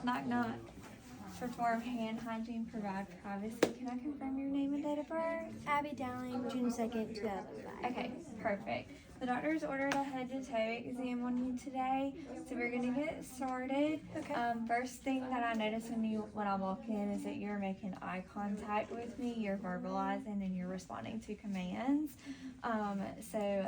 Knock knock. Perform hand hygiene, provide privacy. Can I confirm your name and date of birth? Abby Dowling, June 2nd, 2005. Okay, perfect. The doctor's ordered a head to toe exam on you today, so we're gonna get started. Okay. First thing that I notice when I walk in is that you're making eye contact with me, you're verbalizing, and you're responding to commands. So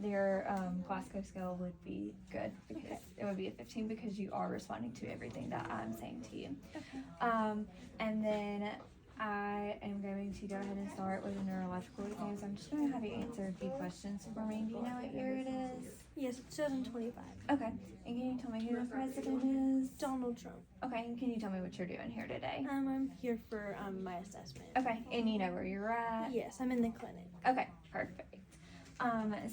your Glasgow scale would be good because it would be a 15 because you are responding to everything that I'm saying to you. Okay. And then I am going to go ahead and start with a neurological exam. So I'm just going to have you answer a few questions for me. Do you know what year it is? Yes, 2025. Okay. And can you tell me who the president is? Donald Trump. Okay. And can you tell me what you're doing here today? I'm here for my assessment. Okay. And you know where you're at? Yes, I'm in the clinic. Okay. Perfect.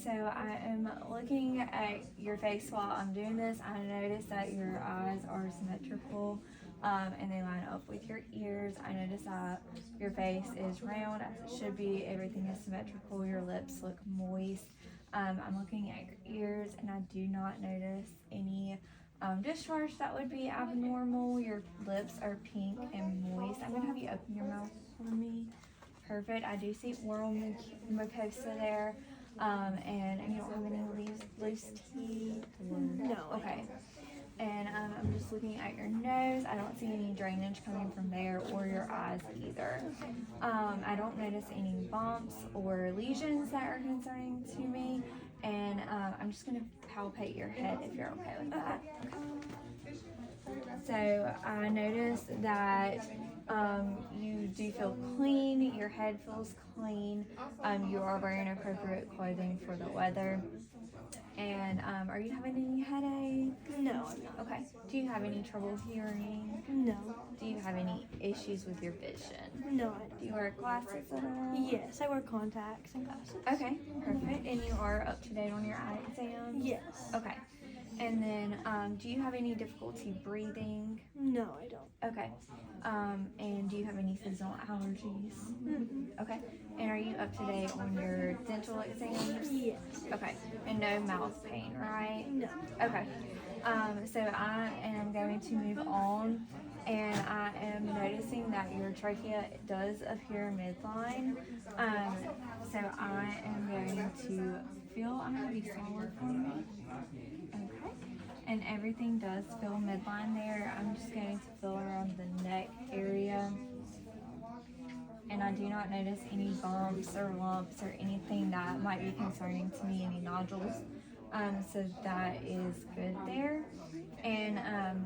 So I am looking at your face while I'm doing this. I notice that your eyes are symmetrical, and they line up with your ears. I notice that your face is round as it should be. Everything is symmetrical. Your lips look moist. I'm looking at your ears, and I do not notice any discharge that would be abnormal. Your lips are pink and moist. I'm gonna have you open your mouth for me. Perfect. I do see oral mucosa there. And you don't have any loose teeth? No. Okay. And I'm just looking at your nose. I don't see any drainage coming from there or your eyes either. I don't notice any bumps or lesions that are concerning to me. And I'm just going to palpate your head if you're okay with that. So I notice that you do feel clean, your head feels clean, you are wearing appropriate clothing for the weather. And are you having any headaches? No, I'm not. Okay. Do you have any trouble hearing? No. Do you have any issues with your vision? No, I don't. Do you wear glasses at all? Yes, I wear contacts and glasses. Okay, perfect. And you are up to date on your eye exam? Yes. Okay. And then, do you have any difficulty breathing? No, I don't. Okay. And do you have any seasonal allergies? Mm-mm. Okay. And are you up to date on your dental exams? Yes. Okay. And no mouth pain, right? No. Okay. So I am going to move on, and I am noticing that your trachea does appear midline. So I am going to I'm going to be solid for me. Okay. And everything does feel midline there. I'm just going to feel around the neck area. And I do not notice any bumps or lumps or anything that might be concerning to me, any nodules. So that is good there. And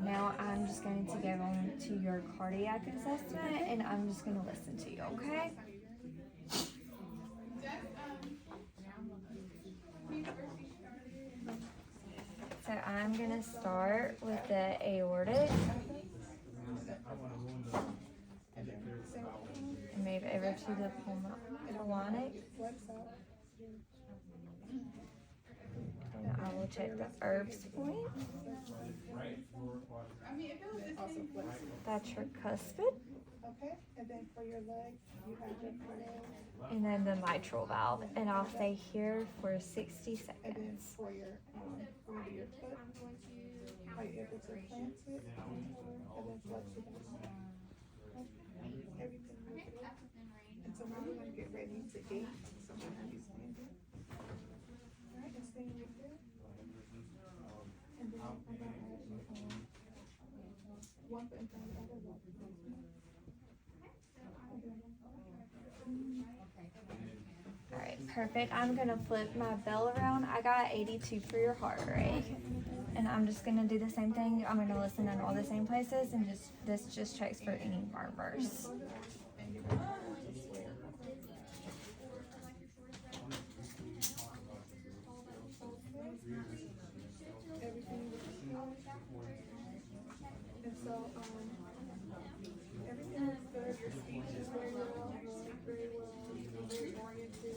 now I'm just going to go on to your cardiac assessment, and I'm just going to listen to you, okay? So I'm going to start with the aortic and move over to the pulmonic. And I will check the Erb's point. That's your cuspid. Okay, and then for your leg, you have your cardiac. And then the mitral valve. And I'll stay here for 60 seconds. And then for your foot, are you able to plant it and then flex it out? Everything moves it up. And so now we're going to get ready to gate. So we're going to be standing. Alright, and staying right there. And then I'm going to add one foot in front of the other, one foot in front. Alright, perfect. I'm going to flip my bell around. I got 82 for your heart rate. And I'm just going to do the same thing. I'm going to listen in all the same places, and this just checks for any murmurs. Everything and so everything is good. Your speech is very well. You speak very well. You're very oriented.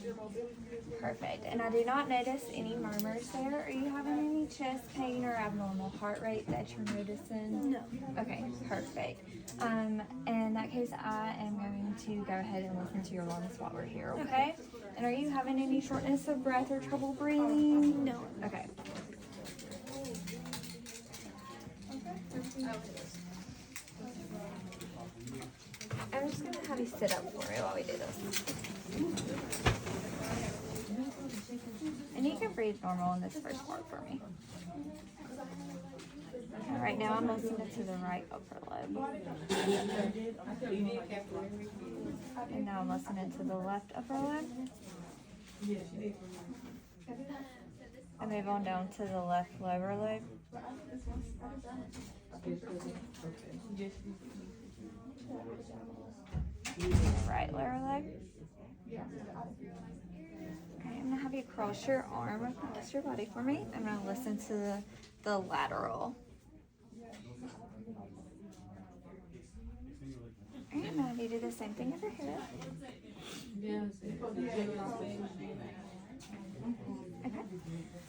Your mobility is very Perfect. And I do not notice any murmurs there. Are you having any chest pain or abnormal heart rate that you're noticing? No. Okay, perfect. In that case, I am going to go ahead and listen to your lungs while we're here, okay? And are you having any shortness of breath or trouble breathing? No. Okay. I'm just gonna have you sit up for me while we do this. And you can breathe normal in this first part for me. All right, now I'm listening to the right upper lobe. And now I'm listening to the left upper lobe. And move on down to the left lower lobe. Right lower leg. Okay, I'm gonna have you cross your arm across your body for me. I'm gonna listen to the lateral. Alright, I'm gonna have you do the same thing over here. Okay.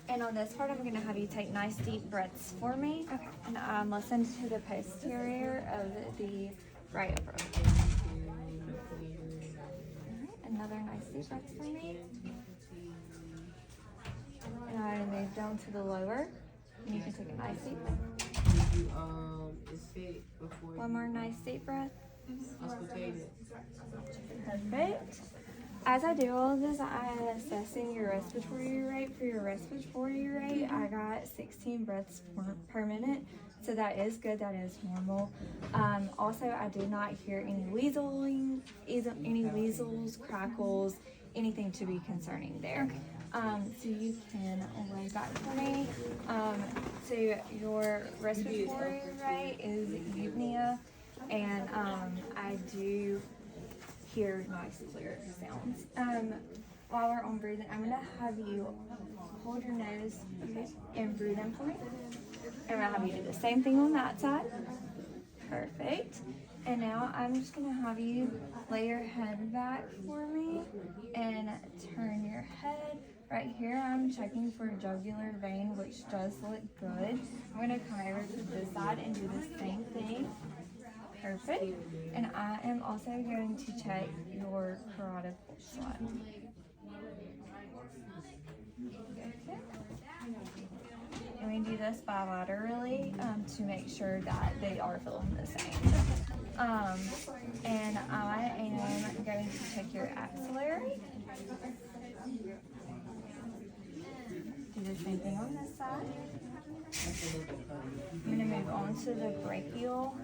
And on this part, I'm gonna have you take nice deep breaths for me. Okay. And listen to the posterior of the right upper leg. Another nice deep breath for me. And I'm going to move down to the lower. And you can take a nice deep breath. One more nice deep breath. Perfect. As I do all of this, I am assessing your respiratory rate. For your respiratory rate, I got 16 breaths per minute. So that is good, that is normal. Also, I did not hear any wheezing, any weasels, crackles, anything to be concerning there. So you can lay back for me. So your respiratory rate is eupnea, and I do hear nice clear sounds. While we're on breathing, I'm gonna have you hold your nose and breathe in for me. I'm gonna have you do the same thing on that side. Perfect. And now I'm just gonna have you lay your head back for me and turn your head. Right here, I'm checking for jugular vein, which does look good. I'm gonna come over to this side and do the same thing. Perfect. And I am also going to check your carotid pulse line. Okay. And we do this bilaterally to make sure that they are feeling the same. And I am going to check your axillary. Do the same thing on this side. I'm going to move on to the brachial.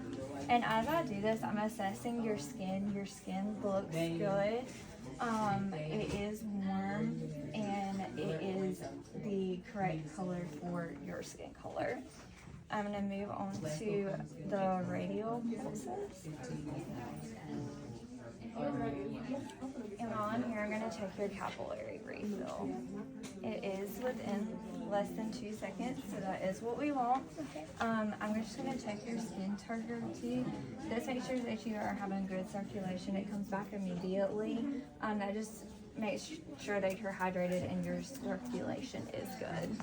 And as I do this, I'm assessing your skin. Your skin looks good. It is warm and it is the correct color for your skin color. I'm going to move on to the radial pulses. And while I'm here, I'm going to check your capillary refill. It is within less than 2 seconds, so that is what we want. I'm just going to check your skin turbidity. This makes sure that you are having good circulation. It comes back immediately. That just makes sure that you're hydrated and your circulation is good.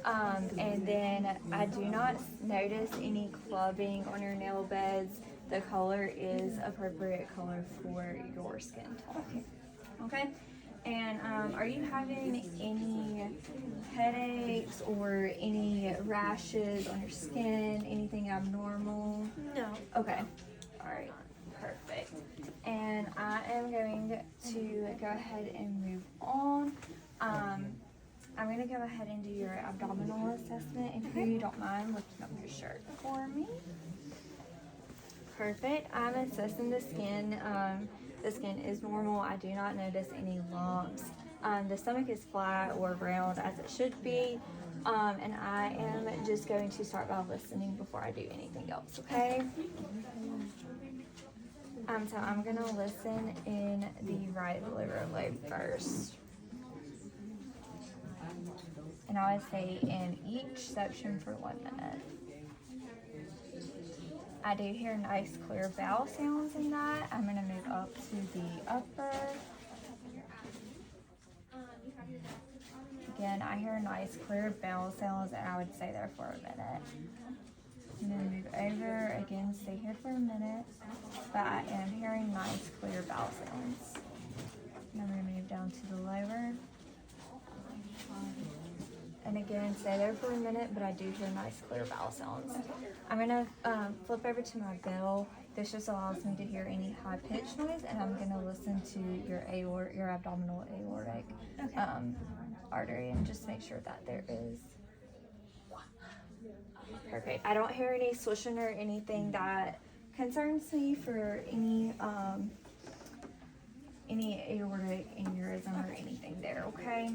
And then I do not notice any clubbing on your nail beds. The color is appropriate color for your skin tone. Okay? And are you having any headaches or any rashes on your skin? Anything abnormal? No. Okay. All right. Perfect. And I am going to go ahead and move on. I'm going to go ahead and do your abdominal assessment. If you don't mind lifting up your shirt for me. Perfect. I'm assessing the skin. The skin is normal. I do not notice any lumps. The stomach is flat or round as it should be. And I am just going to start by listening before I do anything else, okay? So I'm going to listen in the right lower lobe first. And I would say in each section for 1 minute. I do hear nice clear vowel sounds in that. I'm going to move up to the upper. Again, I hear nice clear vowel sounds, and I would stay there for a minute. And then move over, again, stay here for a minute. But I am hearing nice clear vowel sounds. And I'm going to move down to the lower. and again, stay there for a minute, but I do hear nice clear vowel sounds. I'm gonna flip over to my bell. This just allows me to hear any high pitched noise, and I'm gonna listen to your abdominal aortic Okay. artery, and just make sure that there is. Perfect. I don't hear any swishing or anything that concerns me for any aortic aneurysm or anything there, okay?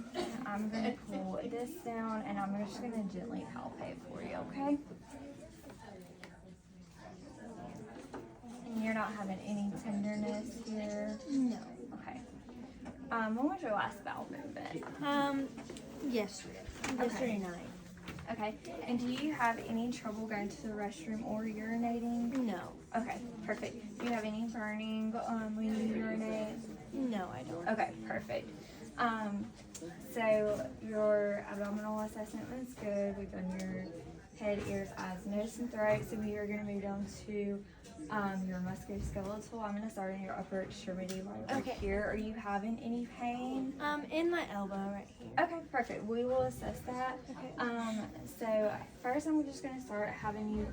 I'm gonna pull this down and I'm just gonna gently palpate for you, okay? And you're not having any tenderness here? No. Okay. When was your last bowel movement? Yesterday night. Okay. And do you have any trouble going to the restroom or urinating? No. Okay, perfect. Do you have any burning when you urinate? No, I don't. Okay, perfect. So your abdominal assessment was good. We've done your head, ears, eyes, nose, and throat. So we are going to move down to your musculoskeletal. I'm going to start in your upper extremity right over Okay. here. Are you having any pain? In my elbow right here. Okay, perfect. We will assess that. Okay. So first I'm just going to start having you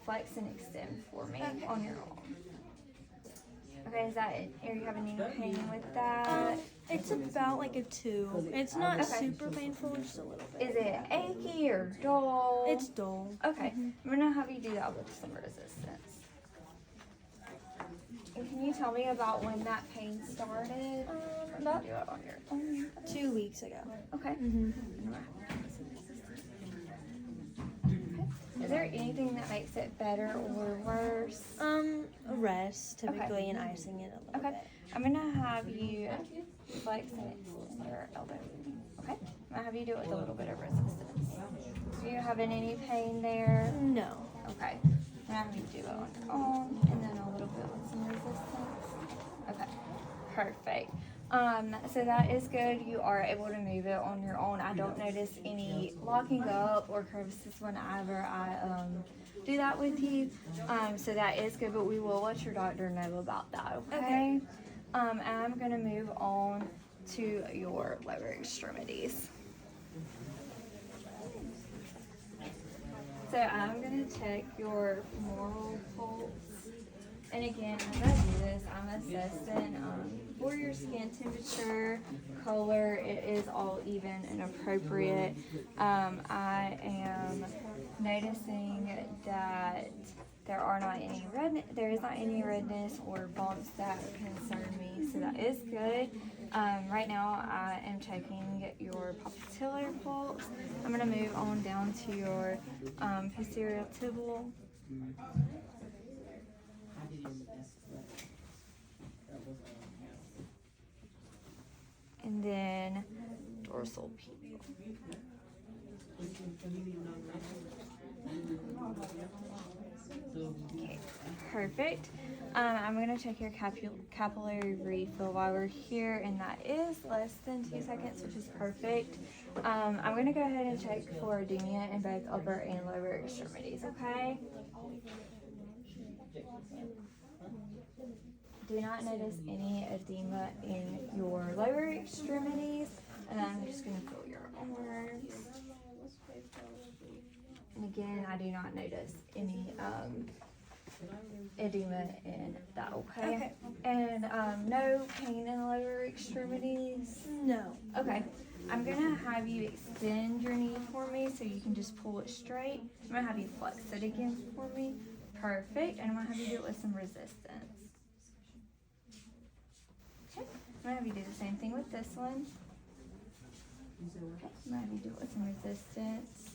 flex and extend for me on your arm. Okay, is that it? Are you having any pain with that? It's about like a 2. It's not Okay. super painful, just a little bit. Is it achy or dull? It's dull. Okay. I'm gonna have you do that with some resistance. And can you tell me about when that pain started? About Do it on your arm. 2 weeks ago. Okay. Mm-hmm. Is there anything that makes it better or worse? A rest typically, Okay. and icing it a little Okay. bit. I'm gonna have you flex and extend your elbow. Okay. I'm gonna have you do it with a little bit of resistance. Are you having any pain there? No. Okay. I'm gonna have you do it on your own and then a little bit with some resistance. Okay. Perfect. So that is good. You are able to move it on your own. I don't notice any locking up or crevices whenever I do that with you. So that is good, but we will let your doctor know about that, okay? And I'm gonna move on to your lower extremities. So I'm gonna check your femoral pulse. And again, as I do this, I'm assessing for your skin temperature, color. It is all even and appropriate. I am noticing that there is not any redness or bumps that concern me, so that is good. Right now, I am checking your popliteal pulse. I'm gonna move on down to your posterior tibial. And then dorsal pedal. Okay, perfect. I'm going to check your capillary refill while we're here, and that is less than 2 seconds, which is perfect. I'm going to go ahead and check for edema in both upper and lower extremities, okay? Do not notice any edema in your lower extremities, and I'm just going to feel your arms. And again, I do not notice any edema in that, okay? Okay. And no pain in the lower extremities? No. Okay. I'm going to have you extend your knee for me so you can just pull it straight. I'm going to have you flex it again for me. Perfect. And I'm going to have you do it with some resistance. Okay. I'm going to have you do the same thing with this one. Okay. I'm going to have you do it with some resistance.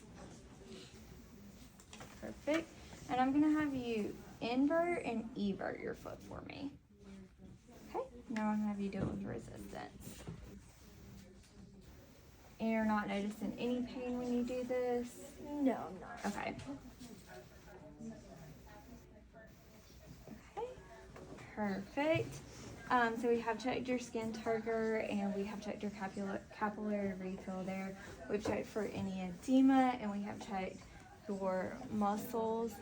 Perfect. And I'm going to have you invert and evert your foot for me. Okay. Now I'm going to have you do it with resistance. And you're not noticing any pain when you do this? No, I'm not. Okay. Okay. Perfect. So we have checked your skin turgor and we have checked your capillary refill there. We've checked for any edema and we have checked your muscles.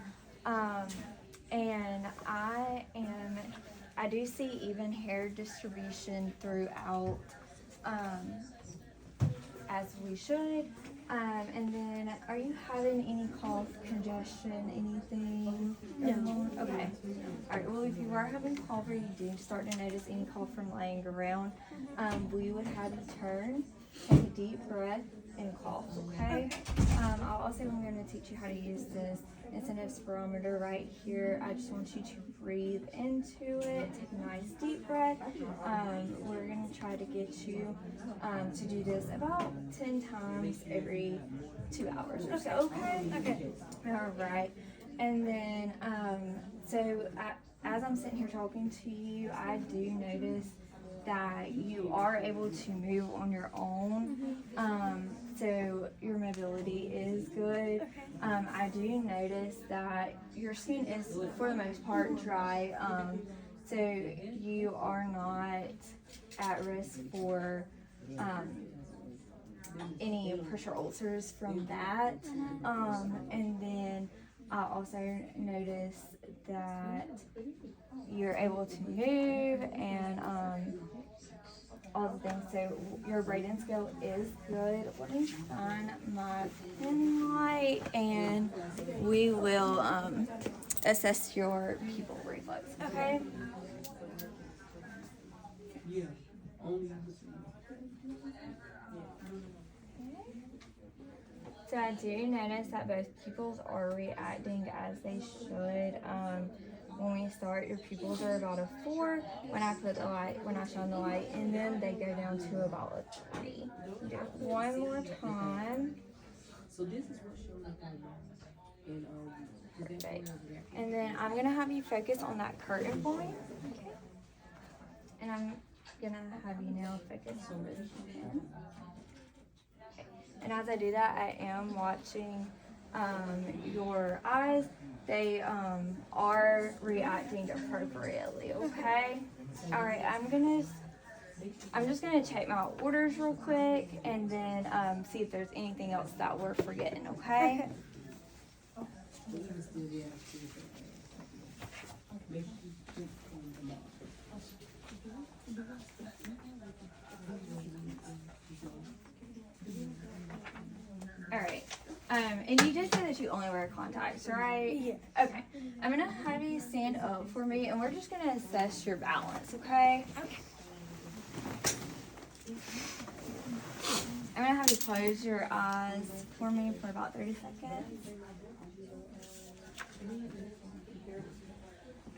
And I do see even hair distribution throughout, as we should. And then, are you having any cough, congestion, anything? No. Okay. All right. Well, if you are having cough or you do start to notice any cough from laying around, we would have you turn, take a deep breath, and cough. Okay. I'll also I'm going to teach you how to use this incentive spirometer right here. I just want you to breathe into it. Take a nice deep breath. We're going to try to get you to do this about 10 times every 2 hours or so. Okay. Okay. All right. And then, as I'm sitting here talking to you, I do notice that you are able to move on your own. So your mobility is good. I do notice that your skin is, for the most part, dry. So you are not at risk for any pressure ulcers from that. And then I also notice that you're able to move and all the things. So your Braden scale is good. Let me find my pen light and we will assess your pupil reflex. Okay. Yeah. Only. So I do notice that both pupils are reacting as they should. When we start, your pupils are about a 4. When I shine the light in them, they go down to about a 3. Do it one more time. So this is what showing up on and Perfect. And then I'm gonna have you focus on that curtain for me. Okay. And I'm gonna have you now focus on this pen. Okay. And as I do that, I am watching your eyes. They are reacting appropriately, okay? All right, I'm just gonna check my orders real quick and then see if there's anything else that we're forgetting, okay? All right. And you just said that you only wear contacts, right? Yeah. Okay. I'm gonna have you stand up for me, and we're just gonna assess your balance, okay? Okay. I'm gonna have you close your eyes for me for about 30 seconds.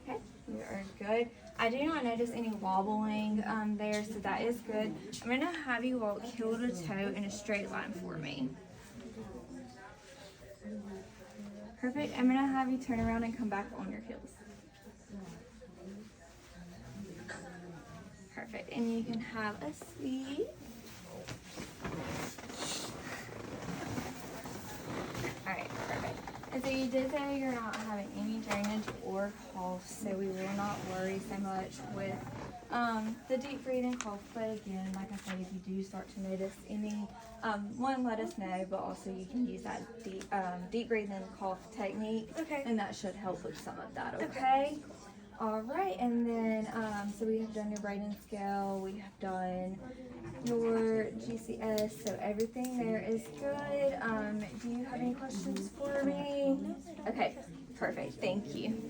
Okay, you are good. I do not notice any wobbling there, so that is good. I'm gonna have you walk heel to toe in a straight line for me. Perfect. I'm gonna have you turn around and come back on your heels. Perfect. And you can have a seat. Alright, perfect. And so you did say you're not having any drainage or cough, so we will not worry so much with the deep breathing cough. But again, like I said, if you do start to notice any, one, let us know, but also you can use that deep breathing cough technique, Okay. and that should help with some of that, okay? All right, and then, so we have done your Braden scale, we have done your GCS, so everything there is good. Do you have any questions for me? Okay, perfect, thank you.